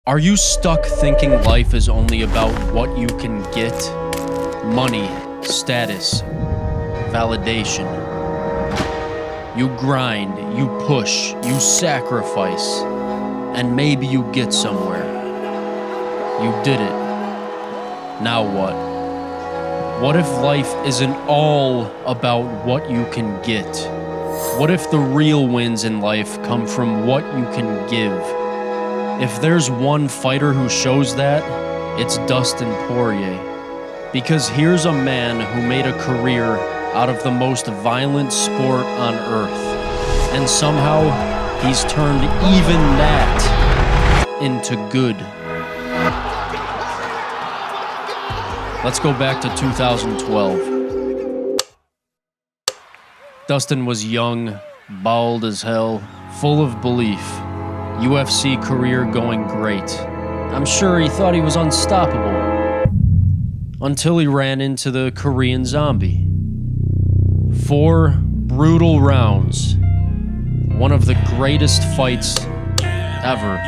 Are you stuck thinking life is only about what you can get? Money, status, validation. You grind, you push, you sacrifice, and maybe you get somewhere. You did it. Now what? What if life isn't all about what you can get? What if the real wins in life come from what you can give? If there's one fighter who shows that, it's Dustin Poirier. Because here's a man who made a career out of the most violent sport on earth. And somehow, he's turned even that into good. Let's go back to 2012. Dustin was young, bald as hell, full of belief. UFC career going great. I'm sure he thought he was unstoppable. Until he ran into the Korean Zombie. 4 brutal rounds. One of the greatest fights ever.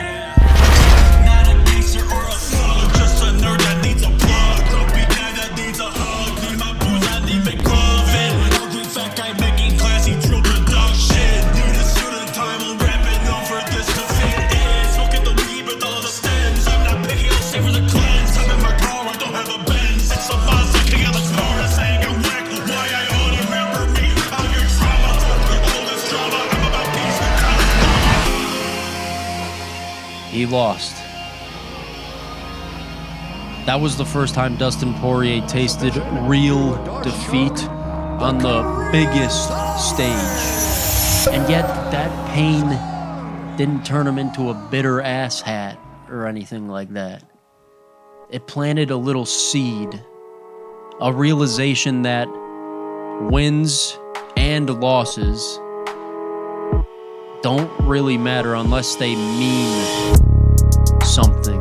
He lost. That was the first time Dustin Poirier tasted real defeat on the biggest stage. And yet that pain didn't turn him into a bitter asshat or anything like that. It planted a little seed, a realization that wins and losses don't really matter unless they mean something.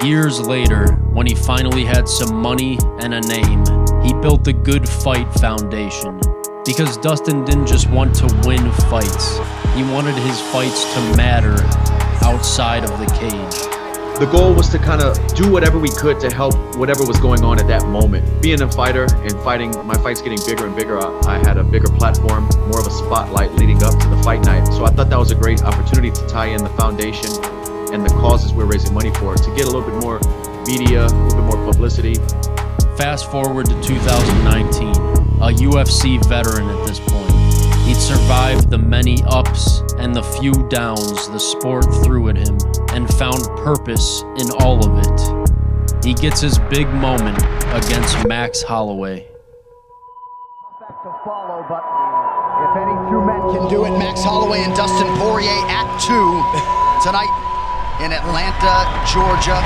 Years later, when he finally had some money and a name, he built the Good Fight Foundation. Because Dustin didn't just want to win fights, he wanted his fights to matter outside of the cage. The goal was to kind of do whatever we could to help whatever was going on at that moment. Being a fighter and fighting, my fights getting bigger and bigger, I had a bigger platform, more of a spotlight leading up to the fight night. So I thought that was a great opportunity to tie in the foundation and the causes we're raising money for, to get a little bit more media, a little bit more publicity. Fast forward to 2019, a UFC veteran at this point. He'd survived the many ups and the few downs the sport threw at him and found purpose in all of it. He gets his big moment against Max Holloway. Back to follow, but if any two men can do it, Max Holloway and Dustin Poirier at 2 tonight in Atlanta, Georgia.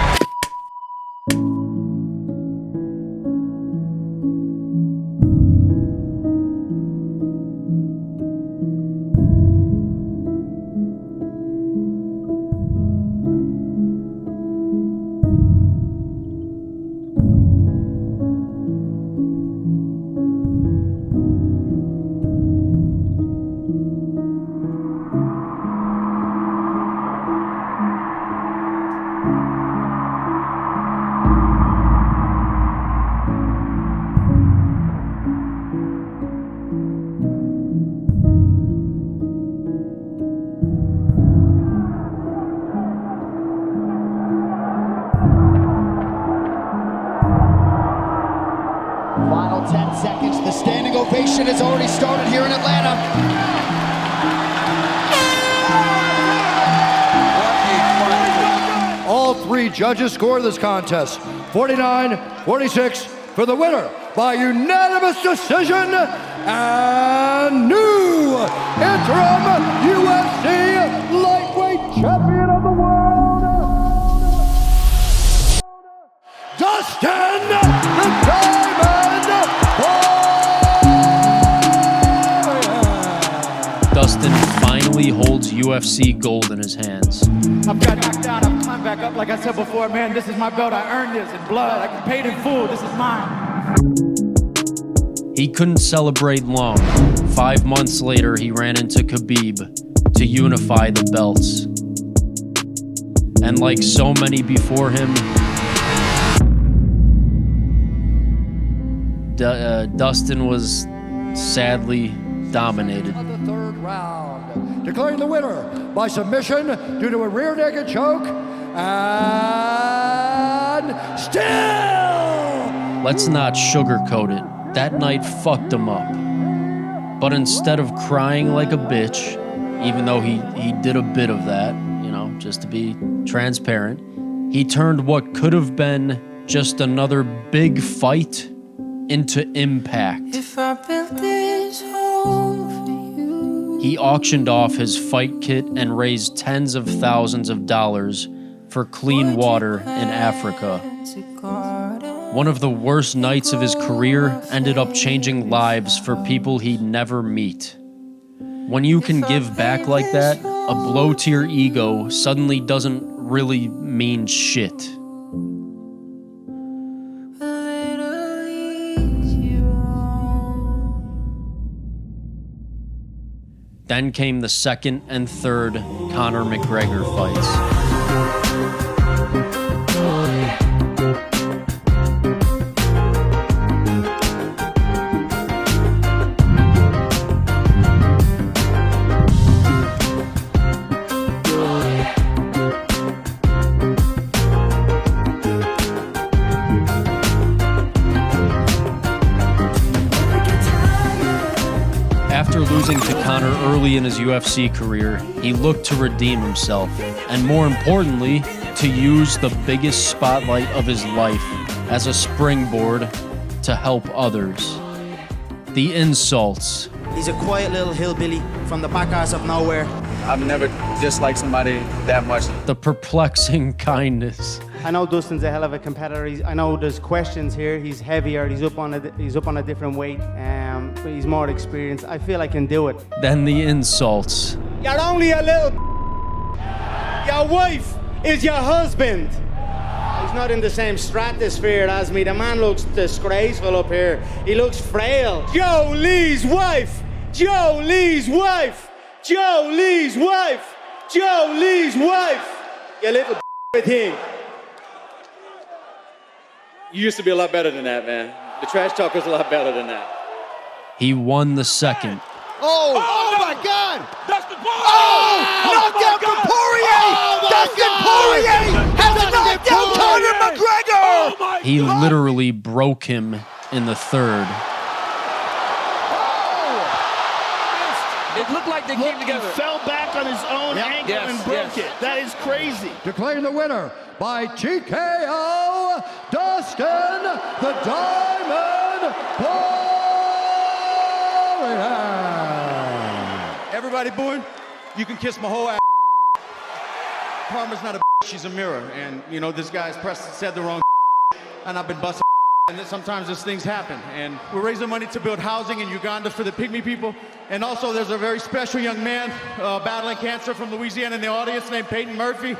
Final 10 seconds. The standing ovation has already started here in Atlanta. All 3 judges score this contest 49-46 for the winner by unanimous decision and new interim UFC Lightweight Champion of the world, Dustin the Diamond Poirier. Dustin finally holds UFC gold in his hands. I've got knocked down, I've climbed back up. Like I said before, man, this is my belt. I earned this in blood. I paid in full. This is mine. He couldn't celebrate long. 5 months later, he ran into Khabib to unify the belts. And like so many before him, Dustin was sadly dominated. Of the third round, declaring the winner by submission due to a rear naked choke, and still. Let's not sugarcoat it. That night fucked him up. But instead of crying like a bitch, even though he did a bit of that, you know, just to be transparent, he turned what could have been just another big fight into impact. If I built this home for you. He auctioned off his fight kit and raised tens of thousands of dollars for clean water in Africa. One of the worst nights of his career ended up changing lives for people he'd never meet. When you can give back like that, a blow to your ego suddenly doesn't really mean shit. Then came the second and third Conor McGregor fights. After losing to Conor early in his UFC career, he looked to redeem himself, and more importantly, to use the biggest spotlight of his life as a springboard to help others. The insults. He's a quiet little hillbilly from the back arse of nowhere. I've never disliked somebody that much. The perplexing kindness. I know Dustin's a hell of a competitor. I know there's questions here. He's heavier. He's up on a different weight. But he's more experienced. I feel I can do it. Then the insults. You're only a little. Your wife is your husband. He's not in the same stratosphere as me. The man looks disgraceful up here. He looks frail. Joe Lee's wife. Joe Lee's wife. Joe Lee's wife. Joe Lee's wife. You little thing. You used to be a lot better than that, man. The trash talk was a lot better than that. He won the second. Oh my God! Dustin Poirier! Oh, knockdown from Poirier! Dustin Poirier has knocked down Conor McGregor! He literally broke him in the third. It looked like they came together. He fell back on his own ankle and broke it. That is crazy. Declaring the winner by TKO, Dustin the Diamond Poirier. Everybody booing? You can kiss my whole ass. Karma's not a she's a mirror. And, you know, this guy's said the wrong and I've been busting and sometimes these things happen. And we're raising money to build housing in Uganda for the pygmy people. And also there's a very special young man battling cancer from Louisiana in the audience named Peyton Murphy.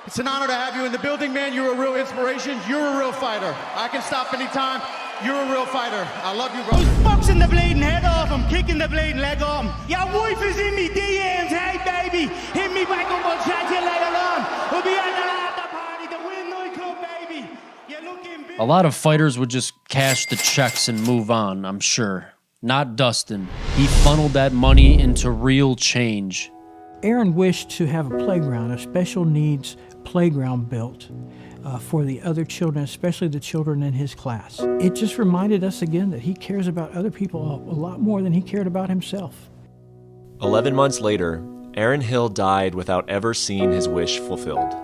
It's an honor to have you in the building, man. You're a real inspiration. You're a real fighter. I can stop anytime. You're a real fighter. I love you, bro. Who's boxing the bleeding head off him, kicking the bleeding leg off him? Your wife is in me DMs, hey baby. Hit me back on my chat you later on. We'll be at the after party, the Win nightclub, baby. You're looking big. A lot of fighters would just cash the checks and move on, I'm sure. Not Dustin. He funneled that money into real change. Aaron wished to have a playground, a special needs playground built for the other children, especially the children in his class. It just reminded us again that he cares about other people a lot more than he cared about himself. 11 months later, Aaron Hill died without ever seeing his wish fulfilled.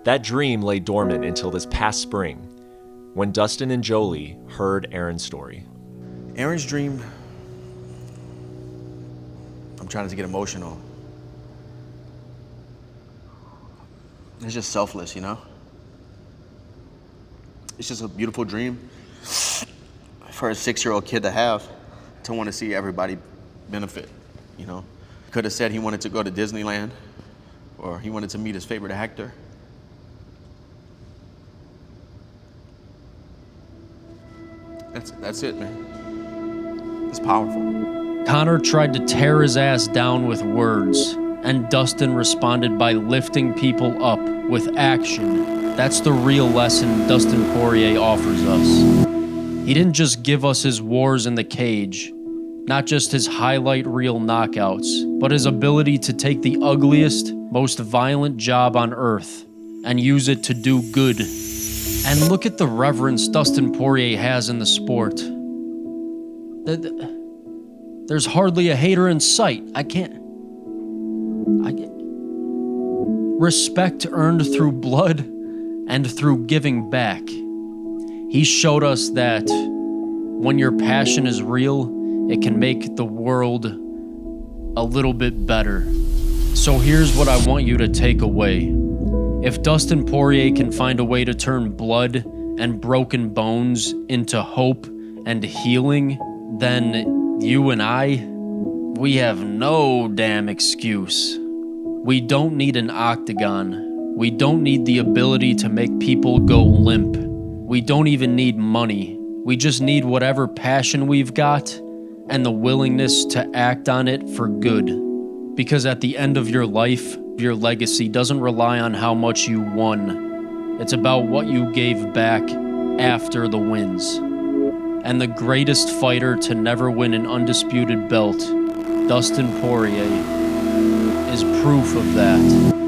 That dream lay dormant until this past spring, when Dustin and Jolie heard Aaron's story. Aaron's dream, I'm trying to get emotional. It's just selfless, you know? It's just a beautiful dream for a 6-year-old kid to have, to want to see everybody benefit, you know? Could have said he wanted to go to Disneyland, or he wanted to meet his favorite actor. That's it, man. It's powerful. Conor tried to tear his ass down with words, and Dustin responded by lifting people up with action. That's the real lesson Dustin Poirier offers us. He didn't just give us his wars in the cage, not just his highlight reel knockouts, but his ability to take the ugliest, most violent job on earth and use it to do good. And look at the reverence Dustin Poirier has in the sport. There's hardly a hater in sight. Respect earned through blood and through giving back. He showed us that when your passion is real, it can make the world a little bit better. So here's what I want you to take away. If Dustin Poirier can find a way to turn blood and broken bones into hope and healing, then you and I, we have no damn excuse. We don't need an octagon. We don't need the ability to make people go limp. We don't even need money. We just need whatever passion we've got and the willingness to act on it for good. Because at the end of your life, your legacy doesn't rely on how much you won. It's about what you gave back after the wins. And the greatest fighter to never win an undisputed belt, Dustin Poirier, is proof of that.